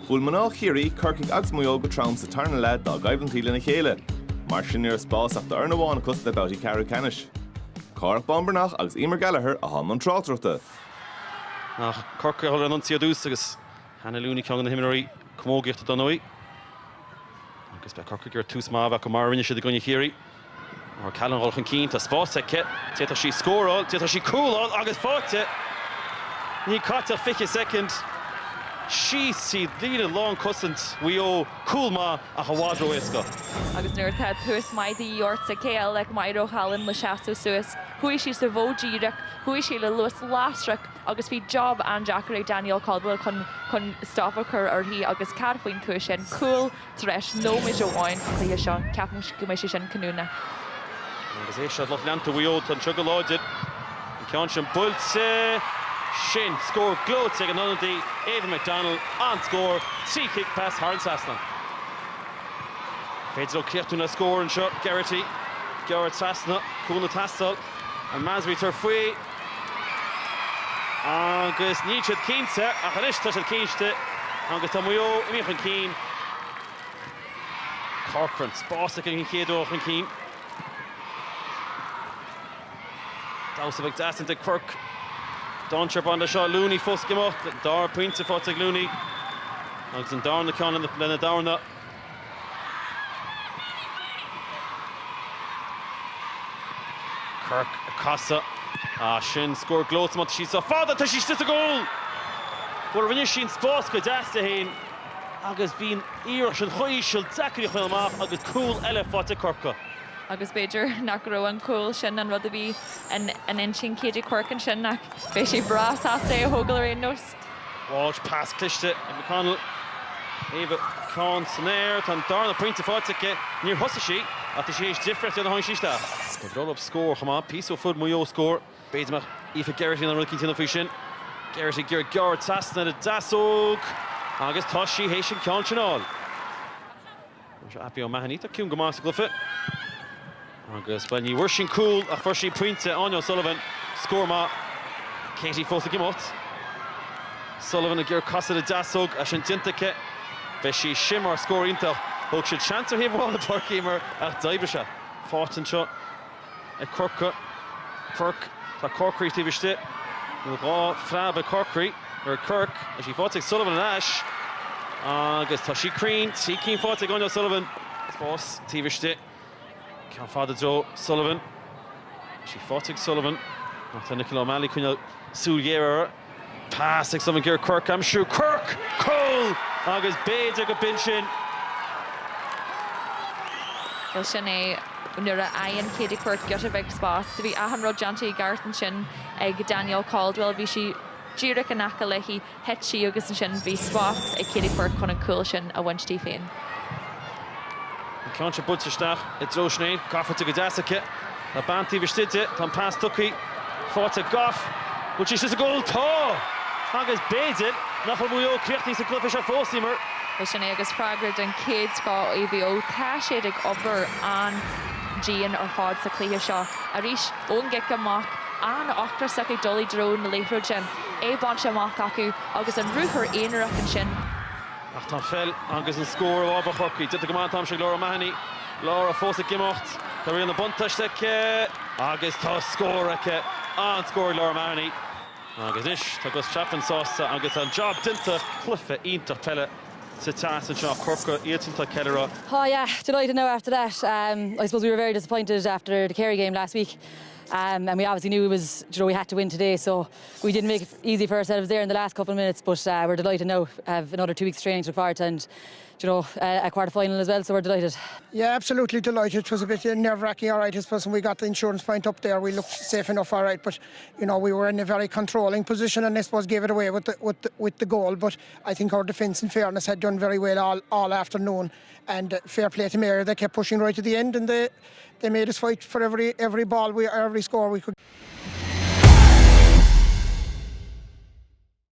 Chulmana Chiri, Corcaigh agus Mayo go tram sa tarna lad da Buaicphointí na chéile. Mar sin ar spás ach da arnaháin cos le Babhta Canis. Cork Bombernach agus Emer Gallagher a han an trátruachta. Ach Cork ar an antiadús agus Hanna Lúni ceann na himnaí cmógíocht don nói. Agus be Cork gur tús máh go mar rinne siad gona chéirí. Or Callan Rolchan Keen to Spórt ke. Teta she score all, teta she cool all, agus Babhta. Ní caught a 50 second. She see lead long cousins we owe cool ma a hawadro isco. Agus nuair tá thuas Maigh orta céal le Mairo Hallan le seaú suas. Hui si sa bhódíireach, hui si le luas lástrach agus bhí job an Jacare Daniel Caldwell chun stoppa chur orthaí agus cadfaoin thuas sin cool treis nó mis óháin chuige seo ceapan go mé sin canúna. Agus é se loch leanta bhuió tan tugaláidir. Ceann sin builte sin score glót ag an anadí Aidan McDonald an score 3 kick pass Haran Sasna. Féidir ó cleachtúna score an seo Garrity. Garrett Sasna cúna tastal an Masby tar faoi. Agus ní siad cínte a chanis tá siad cínte agus tá bhuió imíochan cín. Corcoran spása an chéadó an cín. Dása bheith dasanta Cork. Doncher on the shot, Looney fusk him up. Dar points for Looney. Agus an darna ceann lena darna. Cork Casa. Sin score glót mat she's a father to she's just a goal. But when she's Spórt go dasta hain. Agus bhín ír sin choisiil Zachary Chilmach agus cool eile fáte Corca. Agus Beidir nach raibh an cool sin an rud a bhí an inching céidir Cork an sin nach bheith sé bras asé a thógal ar nos. Walsh pass cliste in McConnell. Eva Con Snair tan darna pointe fáte níor thosa sí ach tá sé different an hain sísta. Go roll up score chama piece of foot Mayo score. Beidir Aoife Garrity an rookie tin fisisin. Garrity gur Garrett Sasna de dasóg. Agus tá sí hééis sin ceann sin all. Se apí ó mehanítá ciún go más glufa. Agus ben ní bhuiir sin cool a fuair sí pointe Anya Sullivan score má Katie fósa gimot. Sullivan a gur casa de dasóg a sin tintacha. Bheith sí simar score intal. Thug siad seantar hí bháil na parcímar ach d'oibre se. Fátan seo a Corca. Cork tá Corcaigh tíbiste. Nó rá freab a Corcaigh ar Cork a sí fáteag Sullivan an Ash. Agus tá sí crín, sí cín fáteag Anya Sullivan. Spás tíbiste. Ceann fada Joe Sullivan. Sí fáteag Sullivan. Tá Nicola O'Malley cúine súlgéire. Pass ag Sullivan gur Cork am siú. Cork! Cole! Agus Beidir go bin sin. Well sin é nuair a aon céidir Cork got a bheith spás. Bhí ahan rud Janty Gartan sin ag Daniel Caldwell bhí sí díreach an acha le hí het sí agus an sin bhí spás ag céidir Cork chun an cool sin a bhaintí féin. Ceann se buteisteach i dro snéad, gaffa go deasacha. A bantí bhistide, tá pass tucaí, fáte gaf, which is just a goal tá. Agus Beidir nach bhuió críochtaí sa clufa se fósaímar. Sin é agus freigrad an céad scá éBO tá siad ag obair an Gian ar fád sa clíthe seo. A rís ón geic amach an ochtrasach ag dulí drón na léithreoid sin. É bant amach acu agus an rúthar éanaach an sin. Ach tá fel agus an scór ó ábhar Corcaigh. Dita go máin tam se Laura Mahoney. Laura fósa gimocht. Tá rion na buntaiste agus tá scór an scór Laura Mahoney. Agus is tá gus Chapman sásta agus an job dinta clufa ionta pelle. Sitas and Sean Corca, 18 Keller. Oh yeah, delighted now after that. I suppose we were very disappointed after the Kerry game last week. And we obviously knew it was, we had to win today, so we didn't make it easy for ourselves there in the last couple of minutes, but we're delighted now to have another 2 weeks training to look forward to, and a quarter-final as well, so we're delighted. Yeah, absolutely delighted. It was a bit nerve-wracking, all right, I suppose, when we got the insurance point up there, we looked safe enough, all right, but, we were in a very controlling position and I suppose gave it away with the goal, but I think our defence, in fairness, had done very well all afternoon, and fair play to Mayo, they kept pushing right to the end, and they made us fight for every ball, every score we could.